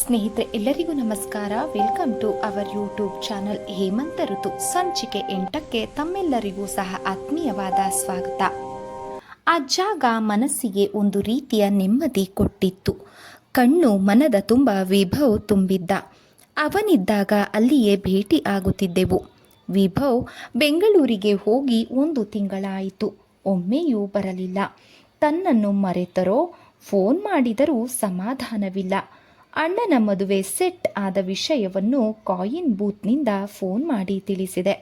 ಸ್ನೇಹಿತರೆ ಎಲ್ಲರಿಗೂ ನಮಸ್ಕಾರ. Welcome to our YouTube channel ಹೇಮಂತ ಋತು ಸಂಚಿಕೆ 8ಕ್ಕೆ ತಮ್ಮೆಲ್ಲರಿಗೂ ಸಹ ಆತ್ಮೀಯವಾದ ಸ್ವಾಗತ. ಆ ಜಾಗ ಮನಸ್ಸಿಗೆ ಒಂದು ರೀತಿಯ ನೆಮ್ಮದಿ ಕೊಟ್ಟಿತ್ತು. ಕಣ್ಣು ಮನದ ತುಂಬ ವಿಭವ್ ತುಂಬಿದ್ದ. ಅವನಿದ್ದಾಗ ಅಲ್ಲಿಯೇ ಭೇಟಿ ಆಗುತ್ತಿದ್ದೆವು. ವಿಭವ್ ಬೆಂಗಳೂರಿಗೆ ಹೋಗಿ 1 ತಿಂಗಳಾಯಿತು. ಒಮ್ಮೆಯೂ ಬರಲಿಲ್ಲ. ತನ್ನನ್ನು ಮರೆತರೋ ಫೋನ್ ಮಾಡಿದರೂ ಸಮಾಧಾನವಿಲ್ಲ. ಅಣ್ಣನ ಮದುವೆ ಸೆಟ್ ಆದ ವಿಷಯವನ್ನು ಕಾಯಿನ್ ಬೂತ್ನಿಂದ ಫೋನ್ ಮಾಡಿ ತಿಳಿಸಿದೆ.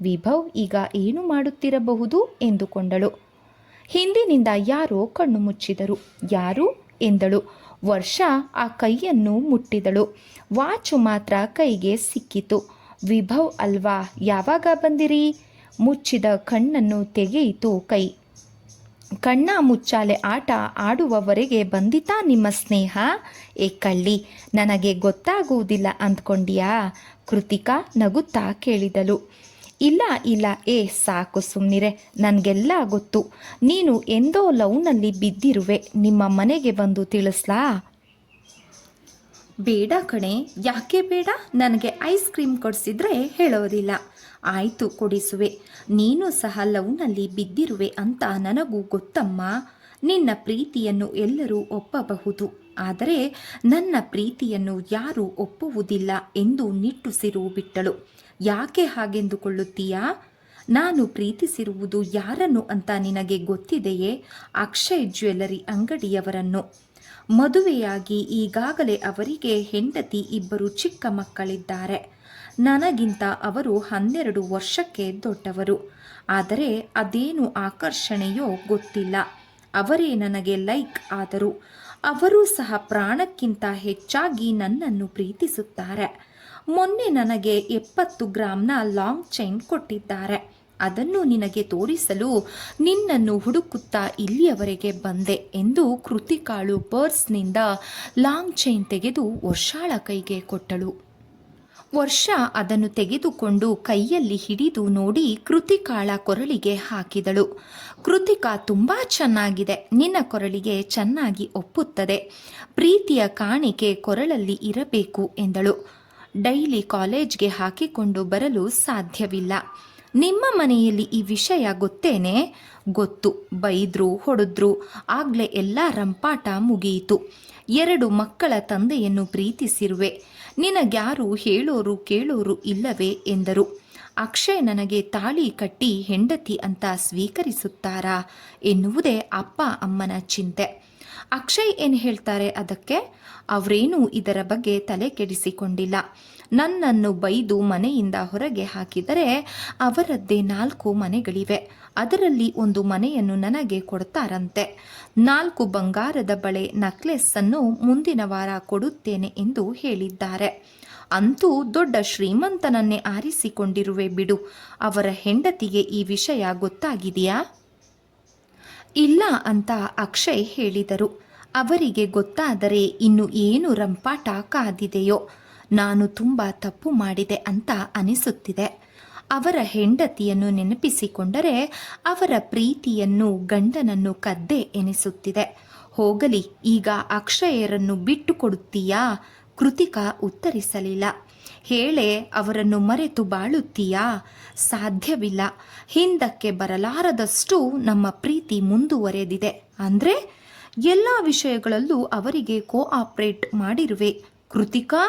ವಿಭವ್ ಈಗ ಏನು ಮಾಡುತ್ತಿರಬಹುದು ಎಂದುಕೊಂಡಳು. ಹಿಂದಿನಿಂದ ಯಾರೋ ಕಣ್ಣು ಮುಚ್ಚಿದರು. ಯಾರು ಎಂದಳು. ವರ್ಷ ಆ ಕೈಯನ್ನು ಮುಟ್ಟಿದಳು. ವಾಚು ಮಾತ್ರ ಕೈಗೆ ಸಿಕ್ಕಿತು. ವಿಭವ್ ಅಲ್ವಾ, ಯಾವಾಗ ಬಂದಿರಿ? ಮುಚ್ಚಿದ ಕಣ್ಣನ್ನು ತೆಗೆಯಿತು ಕೈ. ಕಣ್ಣ ಮುಚ್ಚಾಲೆ ಆಟ ಆಡುವವರೆಗೆ ಬಂದಿತಾ ನಿಮ್ಮ ಸ್ನೇಹ? ಏ ಕಳ್ಳಿ, ನನಗೆ ಗೊತ್ತಾಗುವುದಿಲ್ಲ ಅಂದ್ಕೊಂಡಿಯಾ? ಕೃತಿಕಾ ನಗುತ್ತಾ ಕೇಳಿದಳು. ಇಲ್ಲ ಏ ಸಾಕು ಸುಮ್ಮನಿರೆ, ನನಗೆಲ್ಲ ಗೊತ್ತು. ನೀನು ಎಂದೋ ಲವ್ನಲ್ಲಿ ಬಿದ್ದಿರುವೆ. ನಿಮ್ಮ ಮನೆಗೆ ಬಂದು ತಿಳಿಸ್ಲಾ? ಬೇಡ ಕಣೆ. ಯಾಕೆ ಬೇಡ? ನನಗೆ ಐಸ್ ಕ್ರೀಮ್ ಕೊಡಿಸಿದ್ರೆ ಹೇಳೋದಿಲ್ಲ. ಆಯಿತು, ಕೊಡಿಸುವೆ. ನೀನು ಸಹ ಲವ್ನಲ್ಲಿ ಬಿದ್ದಿರುವೆ ಅಂತ ನನಗೂ ಗೊತ್ತಮ್ಮ. ನಿನ್ನ ಪ್ರೀತಿಯನ್ನು ಎಲ್ಲರೂ ಒಪ್ಪಬಹುದು, ಆದರೆ ನನ್ನ ಪ್ರೀತಿಯನ್ನು ಯಾರೂ ಒಪ್ಪುವುದಿಲ್ಲ ಎಂದು ನಿಟ್ಟುಸಿರು ಬಿಟ್ಟಳು. ಯಾಕೆ ಹಾಗೆಂದುಕೊಳ್ಳುತ್ತೀಯಾ? ನಾನು ಪ್ರೀತಿಸಿರುವುದು ಯಾರನ್ನು ಅಂತ ನಿನಗೆ ಗೊತ್ತಿದೆಯೇ? ಅಕ್ಷಯ್ ಜ್ಯುವೆಲ್ಲರಿ ಅಂಗಡಿಯವರನ್ನು. ಮದುವೆಯಾಗಿ ಈಗಾಗಲೇ ಅವರಿಗೆ ಹೆಂಡತಿ 2 ಚಿಕ್ಕ ಮಕ್ಕಳಿದ್ದಾರೆ. ನನಗಿಂತ ಅವರು 12 ವರ್ಷಕ್ಕೆ ದೊಡ್ಡವರು. ಆದರೆ ಅದೇನು ಆಕರ್ಷಣೆಯೋ ಗೊತ್ತಿಲ್ಲ. ಅವರೇ ನನಗೆ ಲೈಕ್ ಆದರು. ಅವರೂ ಸಹ ಪ್ರಾಣಕ್ಕಿಂತ ಹೆಚ್ಚಾಗಿ ನನ್ನನ್ನು ಪ್ರೀತಿಸುತ್ತಾರೆ. ಮೊನ್ನೆ ನನಗೆ 70 ಗ್ರಾಂನ ಲಾಂಗ್ ಚೈನ್ ಕೊಟ್ಟಿದ್ದಾರೆ. ಅದನ್ನು ನಿನಗೆ ತೋರಿಸಲು ನಿನ್ನನ್ನು ಹುಡುಕುತ್ತಾ ಇಲ್ಲಿಯವರೆಗೆ ಬಂದೆ ಎಂದು ಕೃತಿಕಾಳು ಪರ್ಸ್ನಿಂದ ಲಾಂಗ್ ಚೈನ್ ತೆಗೆದು ವರ್ಷಾಳ ಕೈಗೆ ಕೊಟ್ಟಳು. ವರ್ಷ ಅದನ್ನು ತೆಗೆದುಕೊಂಡು ಕೈಯಲ್ಲಿ ಹಿಡಿದು ನೋಡಿ ಕೃತಿಕಾಳ ಕೊರಳಿಗೆ ಹಾಕಿದಳು. ಕೃತಿಕಾ, ತುಂಬ ಚೆನ್ನಾಗಿದೆ. ನಿನ್ನ ಕೊರಳಿಗೆ ಚೆನ್ನಾಗಿ ಒಪ್ಪುತ್ತದೆ. ಪ್ರೀತಿಯ ಕಾಣಿಕೆ ಕೊರಳಲ್ಲಿ ಇರಬೇಕು ಎಂದಳು. ಡೈಲಿ ಕಾಲೇಜ್ಗೆ ಹಾಕಿಕೊಂಡು ಬರಲು ಸಾಧ್ಯವಿಲ್ಲ. ನಿಮ್ಮ ಮನೆಯಲ್ಲಿ ಈ ವಿಷಯ ಗೊತ್ತೇನೆ? ಗೊತ್ತು. ಬೈದ್ರು, ಹೊಡೆದ್ರು. ಆಗ್ಲೇ ಎಲ್ಲ ರಂಪಾಟ ಮುಗಿಯಿತು. 2 ಮಕ್ಕಳ ತಂದೆಯನ್ನು ಪ್ರೀತಿಸಿರುವೆ. ನಿನಗ್ಯಾರು ಹೇಳೋರು ಕೇಳೋರು ಇಲ್ಲವೇ ಎಂದರು. ಅಕ್ಷಯ್ ನನಗೆ ತಾಳಿ ಕಟ್ಟಿ ಹೆಂಡತಿ ಅಂತ ಸ್ವೀಕರಿಸುತ್ತಾರಾ ಎನ್ನುವುದೇ ಅಪ್ಪ ಅಮ್ಮನ ಚಿಂತೆ. ಅಕ್ಷಯ್ ಏನು ಹೇಳ್ತಾರೆ ಅದಕ್ಕೆ? ಅವರೇನೂ ಇದರ ಬಗ್ಗೆ ತಲೆ ಕೆಡಿಸಿಕೊಂಡಿಲ್ಲ. ನನ್ನನ್ನು ಬೈದು ಮನೆಯಿಂದ ಹೊರಗೆ ಹಾಕಿದರೆ ಅವರದ್ದೇ 4 ಮನೆಗಳಿವೆ. ಅದರಲ್ಲಿ 1 ಮನೆಯನ್ನು ನನಗೆ ಕೊಡ್ತಾರಂತೆ. 4 ಬಂಗಾರದ ಬಳೆ ನಕ್ಲೆಸ್ಸನ್ನು ಮುಂದಿನ ವಾರ ಕೊಡುತ್ತೇನೆ ಎಂದು ಹೇಳಿದ್ದಾರೆ. ಅಂತೂ ದೊಡ್ಡ ಶ್ರೀಮಂತನನ್ನೇ ಆರಿಸಿಕೊಂಡಿರುವೆ ಬಿಡು. ಅವರ ಹೆಂಡತಿಗೆ ಈ ವಿಷಯ ಗೊತ್ತಾಗಿದೆಯಾ? ಇಲ್ಲ ಅಂತ ಅಕ್ಷಯ್ ಹೇಳಿದರು. ಅವರಿಗೆ ಗೊತ್ತಾದರೆ ಇನ್ನು ಏನು ರಂಪಾಟ ಕಾದಿದೆಯೋ. ನಾನು ತುಂಬ ತಪ್ಪು ಮಾಡಿದೆ ಅಂತ ಅನಿಸುತ್ತಿದೆ. ಅವರ ಹೆಂಡತಿಯನ್ನು ನೆನಪಿಸಿಕೊಂಡರೆ ಅವರ ಪ್ರೀತಿಯನ್ನು ಗಂಡನನ್ನು ಕದ್ದೆ ಎನಿಸುತ್ತಿದೆ. ಹೋಗಲಿ, ಈಗ ಅಕ್ಷಯರನ್ನು ಬಿಟ್ಟು ಕೊಡುತ್ತೀಯಾ? ಕೃತಿಕಾ ಉತ್ತರಿಸಲಿಲ್ಲ. ಹೇಳೆ, ಅವರನ್ನು ಮರೆತು ಬಾಳುತ್ತೀಯಾ? ಸಾಧ್ಯವಿಲ್ಲ. ಹಿಂದಕ್ಕೆ ಬರಲಾರದಷ್ಟು ನಮ್ಮ ಪ್ರೀತಿ ಮುಂದುವರೆದಿದೆ. ಅಂದರೆ ಎಲ್ಲ ವಿಷಯಗಳಲ್ಲೂ ಅವರಿಗೆ ಕೋಆಪರೇಟ್ ಮಾಡಿರುವೆ. ಕೃತಿಕಾ?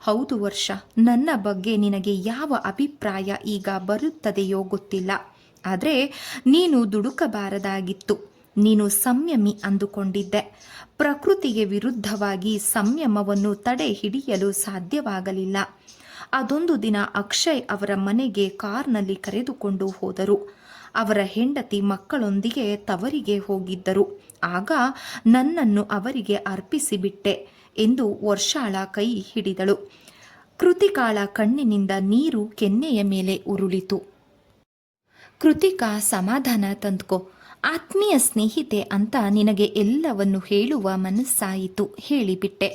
ಹೌದು ವರ್ಷ. ನನ್ನ ಬಗ್ಗೆ ನಿನಗೆ ಯಾವ ಅಭಿಪ್ರಾಯ ಈಗ ಬರುತ್ತದೆಯೋ ಗೊತ್ತಿಲ್ಲ. ಆದರೆ ನೀನು ದುಡುಕಬಾರದಾಗಿತ್ತು. ನೀನು ಸಂಯಮಿ ಅಂದುಕೊಂಡಿದ್ದೆ. ಪ್ರಕೃತಿಗೆ ವಿರುದ್ಧವಾಗಿ ಸಂಯಮವನ್ನು ತಡೆ ಹಿಡಿಯಲು ಸಾಧ್ಯವಾಗಲಿಲ್ಲ. ಅದೊಂದು ದಿನ ಅಕ್ಷಯ್ ಅವರ ಮನೆಗೆ ಕಾರ್ನಲ್ಲಿ ಕರೆದುಕೊಂಡು ಹೋದರು. ಅವರ ಹೆಂಡತಿ ಮಕ್ಕಳೊಂದಿಗೆ ತವರಿಗೆ ಹೋಗಿದ್ದರು. ಆಗ ನನ್ನನ್ನು ಅವರಿಗೆ ಅರ್ಪಿಸಿಬಿಟ್ಟೆ ಎಂದು ವರ್ಷಾಳ ಕೈ ಹಿಡಿದಳು. ಕೃತಿಕಾಳ ಕಣ್ಣಿನಿಂದ ನೀರು ಕೆನ್ನೆಯ ಮೇಲೆ ಉರುಳಿತು. ಕೃತಿಕಾ, ಸಮಾಧಾನ ತಂದ್ಕೋ. ಆತ್ಮೀಯ ಸ್ನೇಹಿತೆ ಅಂತ ನಿನಗೆ ಎಲ್ಲವನ್ನು ಹೇಳುವ ಮನಸ್ಸಾಯಿತು, ಹೇಳಿಬಿಟ್ಟೆ.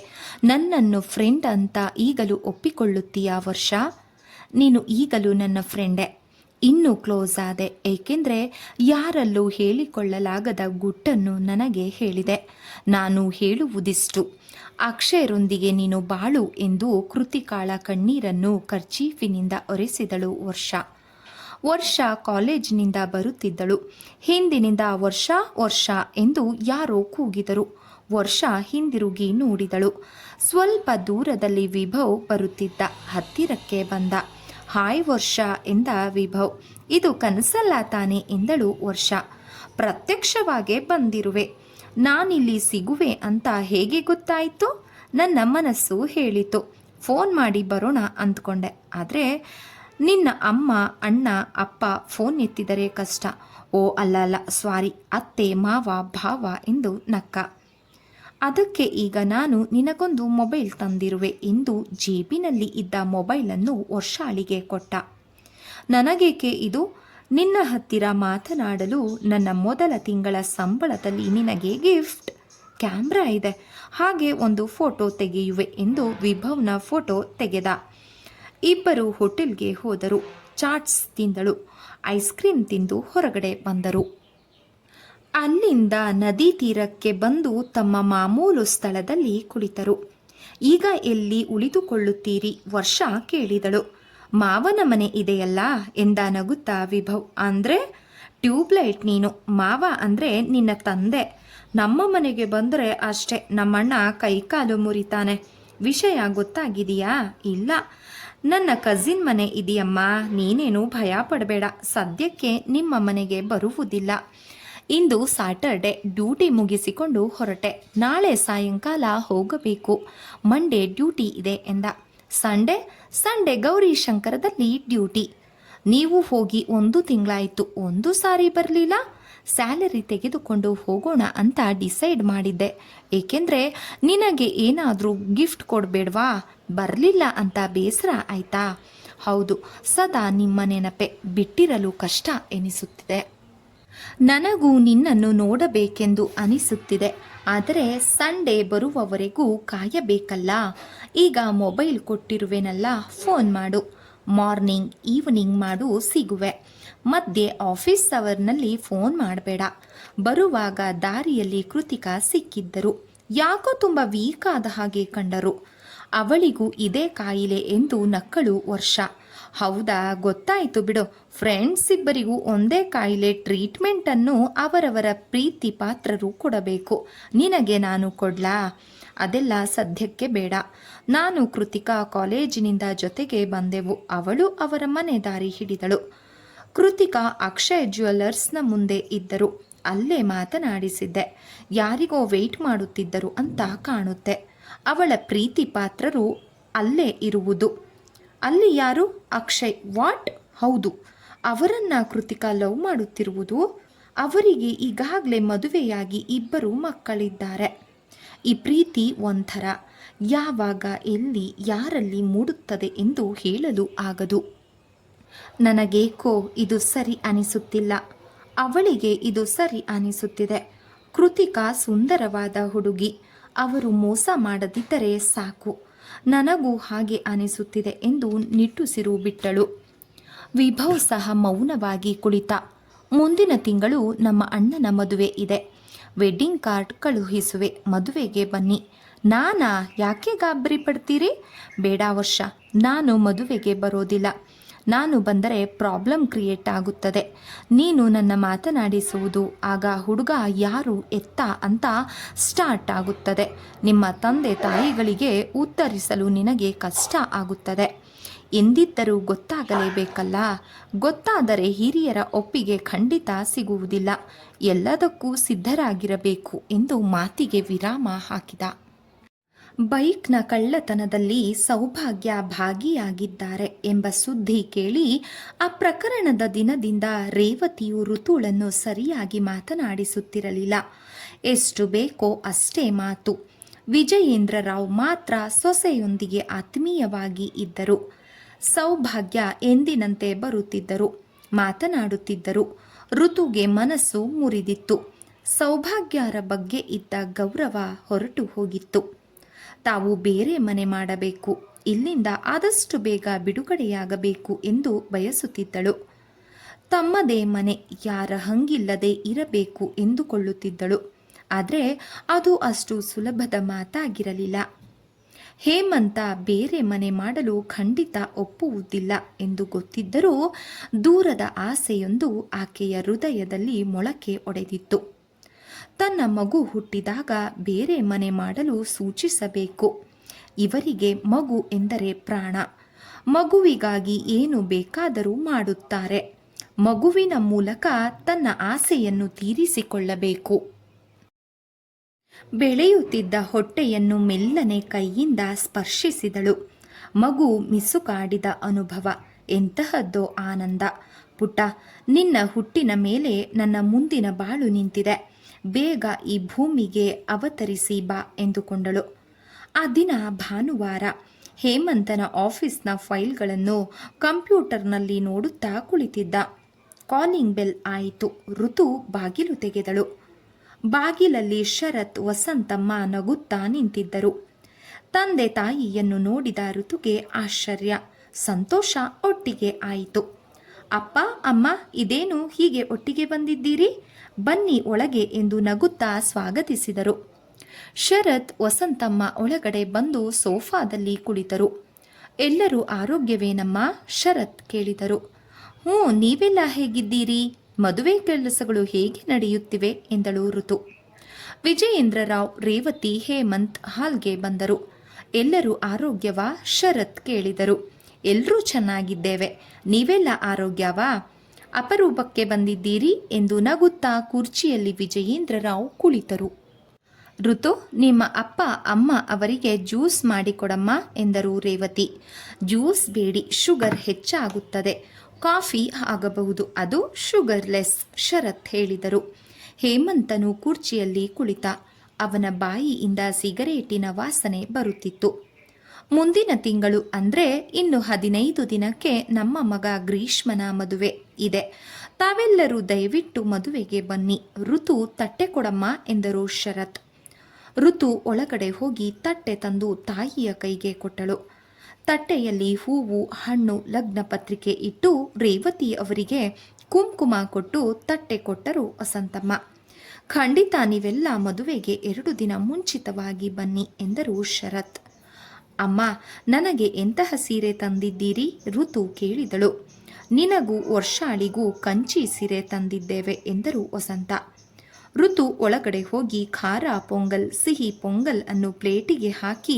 ನನ್ನನ್ನು ಫ್ರೆಂಡ್ ಅಂತ ಈಗಲೂ ಒಪ್ಪಿಕೊಳ್ಳುತ್ತೀಯಾ ವರ್ಷ? ನೀನು ಈಗಲೂ ನನ್ನ ಫ್ರೆಂಡೇ. ಇನ್ನೂ ಕ್ಲೋಸ್ ಆದೆ, ಏಕೆಂದರೆ ಯಾರಲ್ಲೂ ಹೇಳಿಕೊಳ್ಳಲಾಗದ ಗುಟ್ಟನ್ನು ನನಗೆ ಹೇಳಿದೆ. ನಾನು ಹೇಳುವುದಿಷ್ಟು, ಅಕ್ಷಯರೊಂದಿಗೆ ನೀನು ಬಾಳು ಎಂದು ಕೃತಿಕಾಳ ಕಣ್ಣೀರನ್ನು ಕರ್ಚೀಫಿನಿಂದ ಒರೆಸಿದಳು ವರ್ಷ ಕಾಲೇಜಿನಿಂದ ಬರುತ್ತಿದ್ದಳು. ಹಿಂದಿನಿಂದ ವರ್ಷ ವರ್ಷ ಎಂದು ಯಾರೋ ಕೂಗಿದರು. ವರ್ಷ ಹಿಂದಿರುಗಿ ನೋಡಿದಳು. ಸ್ವಲ್ಪ ದೂರದಲ್ಲಿ ವಿಭವ್ ಬರುತ್ತಿದ್ದ. ಹತ್ತಿರಕ್ಕೆ ಬಂದ. ಹಾಯ್ ವರ್ಷ ಎಂದ ವಿಭವ್. ಇದು ಕನಸಲ್ಲ ತಾನೆ ಎಂದಳು ವರ್ಷ. ಪ್ರತ್ಯಕ್ಷವಾಗೇ ಬಂದಿರುವೆ. ನಾನಿಲ್ಲಿ ಸಿಗುವೆ ಅಂತ ಹೇಗೆ ಗೊತ್ತಾಯಿತು? ನನ್ನ ಮನಸ್ಸು ಹೇಳಿತು. ಫೋನ್ ಮಾಡಿ ಬರೋಣ ಅಂದ್ಕೊಂಡೆ. ಆದರೆ ನಿನ್ನ ಅಮ್ಮ, ಅಣ್ಣ, ಅಪ್ಪ ಫೋನ್ ಎತ್ತಿದರೆ ಕಷ್ಟ. ಓ ಅಲ್ಲ ಸ್ವಾರಿ, ಅತ್ತೆ, ಮಾವ, ಭಾವ ಎಂದು ನಕ್ಕ. ಅದಕ್ಕೆ ಈಗ ನಾನು ನಿನಗೊಂದು ಮೊಬೈಲ್ ತಂದಿರುವೆ ಎಂದು ಜೇಬಿನಲ್ಲಿ ಇದ್ದ ಮೊಬೈಲನ್ನು ವರ್ಷಾಳಿಗೆ ಕೊಟ್ಟ. ನನಗೇಕೆ ಇದು? ನಿನ್ನ ಹತ್ತಿರ ಮಾತನಾಡಲು ನನ್ನ ಮೊದಲ ತಿಂಗಳ ಸಂಬಳದಲ್ಲಿ ನಿನಗೆ ಗಿಫ್ಟ್. ಕ್ಯಾಮ್ರಾ ಇದೆ, ಹಾಗೆ ಒಂದು ಫೋಟೋ ತೆಗೆಯುವೆ ಎಂದು ವಿಭವ್ನ ಫೋಟೋ ತೆಗೆದ. ಇಬ್ಬರು ಹೋಟೆಲ್ಗೆ ಹೋದರು. ಚಾಟ್ಸ್ ತಿಂದಳು. ಐಸ್ ಕ್ರೀಮ್ ತಿಂದು ಹೊರಗಡೆ ಬಂದರು. ಅಲ್ಲಿಂದ ನದಿ ತೀರಕ್ಕೆ ಬಂದು ತಮ್ಮ ಮಾಮೂಲು ಸ್ಥಳದಲ್ಲಿ ಕುಳಿತರು. ಈಗ ಎಲ್ಲಿ ಉಳಿದುಕೊಳ್ಳುತ್ತೀರಿ? ವರ್ಷ ಕೇಳಿದಳು. ಮಾವನ ಮನೆ ಇದೆಯಲ್ಲ ಎಂದ ನಗುತ್ತಾ ವಿಭವ್. ಅಂದರೆ ಟ್ಯೂಬ್ಲೈಟ್ ನೀನು, ಮಾವ ಅಂದರೆ ನಿನ್ನ ತಂದೆ. ನಮ್ಮ ಮನೆಗೆ ಬಂದರೆ ಅಷ್ಟೇ ನಮ್ಮಣ್ಣ ಕೈಕಾಲು ಮುರಿತಾನೆ. ವಿಷಯ ಗೊತ್ತಾಗಿದೆಯಾ? ಇಲ್ಲ, ನನ್ನ ಕಸಿನ್ ಮನೆ ಇದೆಯಮ್ಮ, ನೀನೇನು ಭಯ ಪಡಬೇಡ. ಸದ್ಯಕ್ಕೆ ನಿಮ್ಮ ಮನೆಗೆ ಬರುವುದಿಲ್ಲ. ಇಂದು ಸ್ಯಾಟರ್ಡೆ, ಡ್ಯೂಟಿ ಮುಗಿಸಿಕೊಂಡು ಹೊರಟೆ. ನಾಳೆ ಸಾಯಂಕಾಲ ಹೋಗಬೇಕು. ಮಂಡೇ ಡ್ಯೂಟಿ ಇದೆ ಎಂದ. ಸಂಡೇ ಗೌರಿ ಶಂಕರದಲ್ಲಿ ಡ್ಯೂಟಿ. ನೀವು ಹೋಗಿ 1 ತಿಂಗಳಾಯಿತು, ಒಂದು ಸಾರಿ ಬರಲಿಲ್ಲ. ಸ್ಯಾಲರಿ ತೆಗೆದುಕೊಂಡು ಹೋಗೋಣ ಅಂತ ಡಿಸೈಡ್ ಮಾಡಿದ್ದೆ. ಏಕೆಂದರೆ ನಿನಗೆ ಏನಾದರೂ ಗಿಫ್ಟ್ ಕೊಡಬೇಡ್ವಾ? ಬರಲಿಲ್ಲ ಅಂತ ಬೇಸರ ಆಯ್ತಾ? ಹೌದು, ಸದಾ ನಿಮ್ಮ ನೆನಪೆ. ಬಿಟ್ಟಿರಲು ಕಷ್ಟ ಎನಿಸುತ್ತಿದೆ. ನನಗೂ ನಿನ್ನನ್ನು ನೋಡಬೇಕೆಂದು ಅನಿಸುತ್ತಿದೆ. ಆದರೆ ಸಂಡೇ ಬರುವವರೆಗೂ ಕಾಯಬೇಕಲ್ಲ. ಈಗ ಮೊಬೈಲ್ ಕೊಟ್ಟಿರುವೆನಲ್ಲ, ಫೋನ್ ಮಾಡು. ಮಾರ್ನಿಂಗ್ ಈವ್ನಿಂಗ್ ಮಾಡು, ಸಿಗುವೆ. ಮಧ್ಯೆ ಆಫೀಸ್ ಅವರ್ನಲ್ಲಿ ಫೋನ್ ಮಾಡಬೇಡ. ಬರುವಾಗ ದಾರಿಯಲ್ಲಿ ಕೃತಿಕಾ ಸಿಕ್ಕಿದ್ದರು. ಯಾಕೋ ತುಂಬ ವೀಕ್ ಆದ ಹಾಗೆ ಕಂಡರು. ಅವಳಿಗೂ ಇದೇ ಕಾಯಿಲೆ ಎಂದು ನಕ್ಕಳು ವರ್ಷ. ಹೌದಾ, ಗೊತ್ತಾಯಿತು ಬಿಡು. ಫ್ರೆಂಡ್ಸ್ ಇಬ್ಬರಿಗೂ ಒಂದೇ ಕಾಯಿಲೆ. ಟ್ರೀಟ್ಮೆಂಟನ್ನು ಅವರವರ ಪ್ರೀತಿ ಪಾತ್ರರು ಕೊಡಬೇಕು. ನಿನಗೆ ನಾನು ಕೊಡ್ಲಾ? ಅದೆಲ್ಲ ಸದ್ಯಕ್ಕೆ ಬೇಡ. ನಾನು ಕೃತಿಕಾ ಕಾಲೇಜಿನಿಂದ ಜೊತೆಗೆ ಬಂದೆವು. ಅವಳು ಅವರ ಮನೆ ದಾರಿ ಹಿಡಿದಳು. ಕೃತಿಕಾ ಅಕ್ಷಯ್ ಜ್ಯುವೆಲ್ಲರ್ಸ್ನ ಮುಂದೆ ಇದ್ದರು. ಅಲ್ಲೇ ಮಾತನಾಡಿಸಿದ್ದೆ. ಯಾರಿಗೋ ವೆಯ್ಟ್ ಮಾಡುತ್ತಿದ್ದರು ಅಂತ ಕಾಣುತ್ತೆ. ಅವಳ ಪ್ರೀತಿ ಪಾತ್ರರು ಅಲ್ಲೇ ಇರುವುದು. ಅಲ್ಲಿ ಯಾರು? ಅಕ್ಷಯ್. ವಾಟ್? ಹೌದು, ಅವರನ್ನ ಕೃತಿಕಾ ಲವ್ ಮಾಡುತ್ತಿರುವುದು. ಅವರಿಗೆ ಈಗಾಗಲೇ ಮದುವೆಯಾಗಿ 2 ಮಕ್ಕಳಿದ್ದಾರೆ. ಈ ಪ್ರೀತಿ ಒಂಥರ, ಯಾವಾಗ, ಎಲ್ಲಿ, ಯಾರಲ್ಲಿ ಮೂಡುತ್ತದೆ ಎಂದು ಹೇಳಲು ಆಗದು. ನನಗೇಕೋ ಇದು ಸರಿ ಅನಿಸುತ್ತಿಲ್ಲ. ಅವಳಿಗೆ ಇದು ಸರಿ ಅನಿಸುತ್ತಿದೆ. ಕೃತಿಕಾ ಸುಂದರವಾದ ಹುಡುಗಿ. ಅವರು ಮೋಸ ಮಾಡದಿದ್ದರೆ ಸಾಕು. ನನಗೂ ಹಾಗೆ ಅನಿಸುತ್ತಿದೆ ಎಂದು ನಿಟ್ಟುಸಿರು ಬಿಟ್ಟಳು. ವಿಭವ್ ಸಹ ಮೌನವಾಗಿ ಕುಳಿತ. ಮುಂದಿನ ತಿಂಗಳು ನಮ್ಮ ಅಣ್ಣನ ಮದುವೆ ಇದೆ. ವೆಡ್ಡಿಂಗ್ ಕಾರ್ಡ್ ಕಳುಹಿಸುವೆ, ಮದುವೆಗೆ ಬನ್ನಿ. ನಾನಾ? ಯಾಕೆ ಗಾಬರಿ ಪಡ್ತೀರಿ? ಬೇಡ ವರ್ಷ, ನಾನು ಮದುವೆಗೆ ಬರೋದಿಲ್ಲ. ನಾನು ಬಂದರೆ ಪ್ರಾಬ್ಲಮ್ ಕ್ರಿಯೇಟ್ ಆಗುತ್ತದೆ. ನೀನು ನನ್ನ ಮಾತನಾಡಿಸುವುದು, ಆಗ ಹುಡುಗ ಯಾರು ಎತ್ತ ಅಂತ ಸ್ಟಾರ್ಟ್ ಆಗುತ್ತದೆ. ನಿಮ್ಮ ತಂದೆ ತಾಯಿಗಳಿಗೆ ಉತ್ತರಿಸಲು ನಿನಗೆ ಕಷ್ಟ ಆಗುತ್ತದೆ. ಎಂದಿದ್ದರೂ ಗೊತ್ತಾಗಲೇಬೇಕಲ್ಲ. ಗೊತ್ತಾದರೆ ಹಿರಿಯರ ಒಪ್ಪಿಗೆ ಖಂಡಿತ ಸಿಗುವುದಿಲ್ಲ. ಎಲ್ಲದಕ್ಕೂ ಸಿದ್ಧರಾಗಿರಬೇಕು ಎಂದು ಮಾತಿಗೆ ವಿರಾಮ ಹಾಕಿದ. ಬೈಕ್ನ ಕಳ್ಳತನದಲ್ಲಿ ಸೌಭಾಗ್ಯ ಭಾಗಿಯಾಗಿದ್ದಾರೆ ಎಂಬ ಸುದ್ದಿ ಕೇಳಿ ಆ ಪ್ರಕರಣದ ದಿನದಿಂದ ರೇವತಿಯು ಋತುಳನ್ನು ಸರಿಯಾಗಿ ಮಾತನಾಡಿಸುತ್ತಿರಲಿಲ್ಲ. ಎಷ್ಟು ಬೇಕೋ ಅಷ್ಟೇ ಮಾತು. ವಿಜಯೇಂದ್ರ ರಾವ್ ಮಾತ್ರ ಸೊಸೆಯೊಂದಿಗೆ ಆತ್ಮೀಯವಾಗಿ ಇದ್ದರು. ಸೌಭಾಗ್ಯ ಎಂದಿನಂತೆ ಬರುತ್ತಿದ್ದರು, ಮಾತನಾಡುತ್ತಿದ್ದರು. ಋತುಗೆ ಮನಸ್ಸು ಮುರಿದಿತ್ತು. ಸೌಭಾಗ್ಯರ ಬಗ್ಗೆ ಇದ್ದ ಗೌರವ ಹೊರಟು ಹೋಗಿತ್ತು. ತಾವು ಬೇರೆ ಮನೆ ಮಾಡಬೇಕು, ಇಲ್ಲಿಂದ ಆದಷ್ಟು ಬೇಗ ಬಿಡುಗಡೆಯಾಗಬೇಕು ಎಂದು ಬಯಸುತ್ತಿದ್ದಳು. ತಮ್ಮದೇ ಮನೆ, ಯಾರ ಹಂಗಿಲ್ಲದೆ ಇರಬೇಕು ಎಂದುಕೊಳ್ಳುತ್ತಿದ್ದಳು. ಆದರೆ ಅದು ಅಷ್ಟು ಸುಲಭದ ಮಾತಾಗಿರಲಿಲ್ಲ. ಹೇಮಂತ ಬೇರೆ ಮನೆ ಮಾಡಲು ಖಂಡಿತ ಒಪ್ಪುವುದಿಲ್ಲ ಎಂದು ಗೊತ್ತಿದ್ದರೂ ದೂರದ ಆಸೆಯೊಂದು ಆಕೆಯ ಹೃದಯದಲ್ಲಿ ಮೊಳಕೆ ಒಡೆದಿತ್ತು. ತನ್ನ ಮಗು ಹುಟ್ಟಿದಾಗ ಬೇರೆ ಮನೆ ಮಾಡಲು ಸೂಚಿಸಬೇಕು. ಇವರಿಗೆ ಮಗು ಎಂದರೆ ಪ್ರಾಣ. ಮಗುವಿಗಾಗಿ ಏನು ಬೇಕಾದರೂ ಮಾಡುತ್ತಾರೆ. ಮಗುವಿನ ಮೂಲಕ ತನ್ನ ಆಸೆಯನ್ನು ತೀರಿಸಿಕೊಳ್ಳಬೇಕು. ಬೆಳೆಯುತ್ತಿದ್ದ ಹೊಟ್ಟೆಯನ್ನು ಮೆಲ್ಲನೆ ಕೈಯಿಂದ ಸ್ಪರ್ಶಿಸಿದಳು. ಮಗು ಮಿಸುಕಾಡಿದ ಅನುಭವ. ಎಂತಹದ್ದೋ ಆನಂದ. ಪುಟ್ಟ, ನಿನ್ನ ಹುಟ್ಟಿನ ಮೇಲೆ ನನ್ನ ಮುಂದಿನ ಬಾಳು ನಿಂತಿದೆ. ಬೇಗ ಈ ಭೂಮಿಗೆ ಅವತರಿಸಿ ಬಾ ಎಂದುಕೊಂಡಳು. ಆ ದಿನ ಭಾನುವಾರ. ಹೇಮಂತನ ಆಫೀಸ್ನ ಫೈಲ್ಗಳನ್ನು ಕಂಪ್ಯೂಟರ್ನಲ್ಲಿ ನೋಡುತ್ತಾ ಕುಳಿತಿದ್ದ. ಕಾಲಿಂಗ್ ಬೆಲ್ ಆಯಿತು. ಋತು ಬಾಗಿಲು ತೆಗೆದಳು. ಬಾಗಿಲಲ್ಲಿ ಶರತ್, ವಸಂತಮ್ಮ ನಗುತ್ತಾ ನಿಂತಿದ್ದರು. ತಂದೆ ತಾಯಿಯನ್ನು ನೋಡಿದ ಋತುಗೆ ಆಶ್ಚರ್ಯ, ಸಂತೋಷ ಒಟ್ಟಿಗೆ ಆಯಿತು. ಅಪ್ಪ, ಅಮ್ಮ, ಇದೇನು ಹೀಗೆ ಒಟ್ಟಿಗೆ ಬಂದಿದ್ದೀರಿ? ಬನ್ನಿ ಒಳಗೆ ಎಂದು ನಗುತ್ತಾ ಸ್ವಾಗತಿಸಿದರು. ಶರತ್, ವಸಂತಮ್ಮ ಒಳಗಡೆ ಬಂದು ಸೋಫಾದಲ್ಲಿ ಕುಳಿತರು. ಎಲ್ಲರೂ ಆರೋಗ್ಯವೇನಮ್ಮ? ಶರತ್ ಕೇಳಿದರು. ಹ್ಞೂ, ನೀವೆಲ್ಲ ಹೇಗಿದ್ದೀರಿ? ಮದುವೆ ಕೆಲಸಗಳು ಹೇಗೆ ನಡೆಯುತ್ತಿವೆ ಎಂದಳು ಋತು. ವಿಜಯೇಂದ್ರರಾವ್, ರೇವತಿ, ಹೇಮಂತ್ ಹಾಲ್ಗೆ ಬಂದರು. ಎಲ್ಲರೂ ಆರೋಗ್ಯವಾ? ಶರತ್ ಕೇಳಿದರು. ಎಲ್ಲರೂ ಚೆನ್ನಾಗಿದ್ದೇವೆ. ನೀವೆಲ್ಲ ಆರೋಗ್ಯವಾ? ಅಪರೂಪಕ್ಕೆ ಬಂದಿದ್ದೀರಿ ಎಂದು ನಗುತ್ತಾ ಕುರ್ಚಿಯಲ್ಲಿ ವಿಜಯೇಂದ್ರರಾವ್ ಕುಳಿತರು. ಋತು, ನಿಮ್ಮ ಅಪ್ಪ ಅಮ್ಮ ಅವರಿಗೆ ಜ್ಯೂಸ್ ಮಾಡಿಕೊಡಮ್ಮ ಎಂದರು ರೇವತಿ. ಜ್ಯೂಸ್ ಬೇಡಿ, ಶುಗರ್ ಹೆಚ್ಚಾಗುತ್ತದೆ. ಕಾಫಿ ಆಗಬಹುದು, ಅದು ಶುಗರ್ಲೆಸ್, ಶರತ್ ಹೇಳಿದರು. ಹೇಮಂತನು ಕುರ್ಚಿಯಲ್ಲಿ ಕುಳಿತ. ಅವನ ಬಾಯಿಯಿಂದ ಸಿಗರೇಟಿನ ವಾಸನೆ ಬರುತ್ತಿತ್ತು. ಮುಂದಿನ ತಿಂಗಳು ಅಂದರೆ ಇನ್ನು 15 ದಿನಕ್ಕೆ ನಮ್ಮ ಮಗ ಗ್ರೀಷ್ಮನ ಮದುವೆ ಇದೆ. ತಾವೆಲ್ಲರೂ ದಯವಿಟ್ಟು ಮದುವೆಗೆ ಬನ್ನಿ. ಋತು, ತಟ್ಟೆ ಕೊಡಮ್ಮ ಎಂದರು ಶರತ್. ಋತು ಒಳಗಡೆ ಹೋಗಿ ತಟ್ಟೆ ತಂದು ತಾಯಿಯ ಕೈಗೆ ಕೊಟ್ಟಳು. ತಟ್ಟೆಯಲ್ಲಿ ಹೂವು, ಹಣ್ಣು, ಲಗ್ನ ಪತ್ರಿಕೆ ಇಟ್ಟು ರೇವತಿ ಅವರಿಗೆ ಕುಂಕುಮ ಕೊಟ್ಟು ತಟ್ಟೆ ಕೊಟ್ಟರು ವಸಂತಮ್ಮ. ಖಂಡಿತ ನೀವೆಲ್ಲ ಮದುವೆಗೆ 2 ದಿನ ಮುಂಚಿತವಾಗಿ ಬನ್ನಿ ಎಂದರು ಶರತ್. ಅಮ್ಮ, ನನಗೆ ಎಂತಹ ಸೀರೆ ತಂದಿದ್ದೀರಿ? ಋತು ಕೇಳಿದಳು. ನಿನಗೂ ವರ್ಷಾಳಿಗೂ ಕಂಚಿ ಸೀರೆ ತಂದಿದ್ದೇವೆ ಎಂದರು ವಸಂತ. ಋತು ಒಳಗಡೆ ಹೋಗಿ ಖಾರ ಪೊಂಗಲ್, ಸಿಹಿ ಪೊಂಗಲ್ ಅನ್ನು ಪ್ಲೇಟಿಗೆ ಹಾಕಿ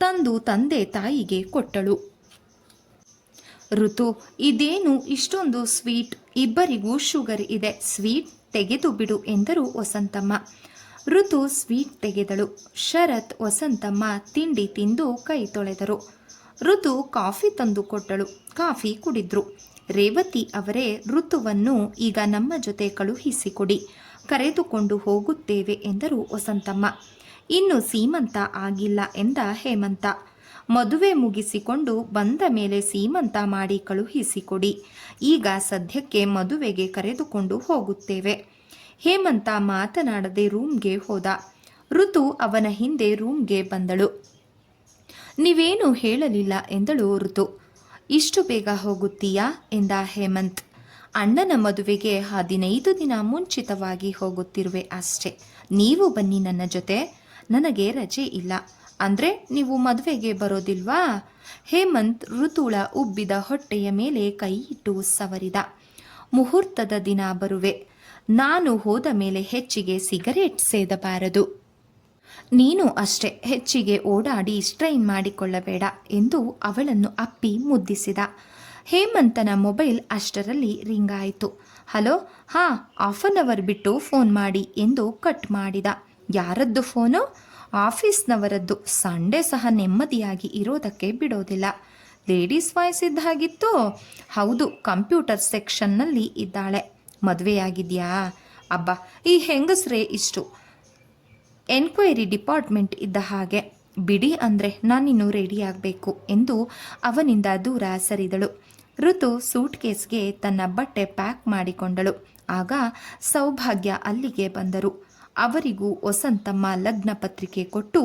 ತಂದು ತಂದೆ ತಾಯಿಗೆ ಕೊಟ್ಟಳು. ಋತು, ಇದೇನು ಇಷ್ಟೊಂದು ಸ್ವೀಟ್? ಇಬ್ಬರಿಗೂ ಶುಗರ್ ಇದೆ, ಸ್ವೀಟ್ ತೆಗೆದು ಬಿಡು ಎಂದರು ವಸಂತಮ್ಮ. ಋತು ಸ್ವೀಟ್ ತೆಗೆದಳು. ಶರತ್, ವಸಂತಮ್ಮ ತಿಂಡಿ ತಿಂದು ಕೈ ತೊಳೆದರು. ಋತು ಕಾಫಿ ತಂದು ಕೊಟ್ಟಳು. ಕಾಫಿ ಕುಡಿದ್ರು. ರೇವತಿ ಅವರೇ, ಋತುವನ್ನು ಈಗ ನಮ್ಮ ಜೊತೆ ಕಳುಹಿಸಿಕೊಡಿ, ಕರೆದುಕೊಂಡು ಹೋಗುತ್ತೇವೆ ಎಂದರು ವಸಂತಮ್ಮ. ಇನ್ನು ಸೀಮಂತ ಆಗಿಲ್ಲ ಎಂದ ಹೇಮಂತ. ಮದುವೆ ಮುಗಿಸಿಕೊಂಡು ಬಂದ ಮೇಲೆ ಸೀಮಂತ ಮಾಡಿ ಕಳುಹಿಸಿಕೊಡಿ. ಈಗ ಸದ್ಯಕ್ಕೆ ಮದುವೆಗೆ ಕರೆದುಕೊಂಡು ಹೋಗುತ್ತೇವೆ. ಹೇಮಂತ ಮಾತನಾಡದೆ ರೂಮ್ಗೆ ಹೋದ. ಋತು ಅವನ ಹಿಂದೆ ರೂಮ್ಗೆ ಬಂದಳು. ನೀವೇನು ಹೇಳಲಿಲ್ಲ ಎಂದಳು ಋತು. ಇಷ್ಟು ಬೇಗ ಹೋಗುತ್ತೀಯಾ ಎಂದ ಹೇಮಂತ್. ಅಣ್ಣನ ಮದುವೆಗೆ 15 ದಿನ ಮುಂಚಿತವಾಗಿ ಹೋಗುತ್ತಿರುವೆ ಅಷ್ಟೆ. ನೀವು ಬನ್ನಿ ನನ್ನ ಜೊತೆ. ನನಗೆ ರಜೆ ಇಲ್ಲ. ಅಂದರೆ ನೀವು ಮದುವೆಗೆ ಬರೋದಿಲ್ವಾ? ಹೇಮಂತ್ ಋತುಳ ಉಬ್ಬಿದ ಹೊಟ್ಟೆಯ ಮೇಲೆ ಕೈ ಇಟ್ಟು ಸವರಿದ. ಮುಹೂರ್ತದ ದಿನ ಬರುವೆ. ನಾನು ಹೋದ ಮೇಲೆ ಹೆಚ್ಚಿಗೆ ಸಿಗರೇಟ್ ಸೇದಬಾರದು. ನೀನು ಅಷ್ಟೇ, ಹೆಚ್ಚಿಗೆ ಓಡಾಡಿ ಸ್ಟ್ರೈನ್ ಮಾಡಿಕೊಳ್ಳಬೇಡ ಎಂದು ಅವಳನ್ನು ಅಪ್ಪಿ ಮುದ್ದಿಸಿದ. ಹೇಮಂತನ ಮೊಬೈಲ್ ಅಷ್ಟರಲ್ಲಿ ರಿಂಗ್ ಆಯಿತು. ಹಲೋ, ಹಾಂ, 1/2 ಅವರ್ ಬಿಟ್ಟು ಫೋನ್ ಮಾಡಿ ಎಂದು ಕಟ್ ಮಾಡಿದ. ಯಾರದ್ದು ಫೋನು? ಆಫೀಸ್ನವರದ್ದು. ಸಂಡೇ ಸಹ ನೆಮ್ಮದಿಯಾಗಿ ಇರೋದಕ್ಕೆ ಬಿಡೋದಿಲ್ಲ. ಲೇಡೀಸ್ ವಾಯ್ಸ್ ಇದ್ದ ಹಾಗಿತ್ತು. ಹೌದು, ಕಂಪ್ಯೂಟರ್ ಸೆಕ್ಷನ್ನಲ್ಲಿ ಇದ್ದಾಳೆ. ಮದುವೆಯಾಗಿದೆಯಾ? ಅಬ್ಬಾ, ಈ ಹೆಂಗಸ್ರೇ ಇಷ್ಟು. ಎನ್ಕ್ವೈರಿ ಡಿಪಾರ್ಟ್ಮೆಂಟ್ ಇದ್ದ ಹಾಗೆ. ಬಿಡಿ ಅಂದರೆ ನಾನಿನ್ನು ರೆಡಿ ಆಗಬೇಕು ಎಂದು ಅವನಿಂದ ದೂರ ಸರಿದಳು. ಋತು ಸೂಟ್ ಕೇಸ್ಗೆ ತನ್ನ ಬಟ್ಟೆ ಪ್ಯಾಕ್ ಮಾಡಿಕೊಂಡಳು. ಆಗ ಸೌಭಾಗ್ಯ ಅಲ್ಲಿಗೆ ಬಂದರು. ಅವರಿಗೂ ವಸಂತಮ್ಮ ಲಗ್ನ ಪತ್ರಿಕೆ ಕೊಟ್ಟು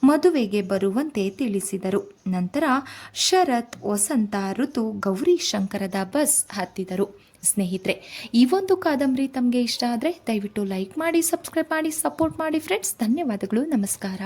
ಮದುವೆಗೆ ಬರುವಂತೆ ತಿಳಿಸಿದರು. ನಂತರ ಶರತ್, ವಸಂತ, ಋತು ಗೌರಿ ಶಂಕರದ ಬಸ್ ಹತ್ತಿದರು. ಸ್ನೇಹಿತರೆ, ಈ ಒಂದು ಕಾದಂಬರಿ ತಮಗೆ ಇಷ್ಟ ಆದರೆ ದಯವಿಟ್ಟು ಲೈಕ್ ಮಾಡಿ, ಸಬ್ಸ್ಕ್ರೈಬ್ ಮಾಡಿ, ಸಪೋರ್ಟ್ ಮಾಡಿ ಫ್ರೆಂಡ್ಸ್. ಧನ್ಯವಾದಗಳು. ನಮಸ್ಕಾರ.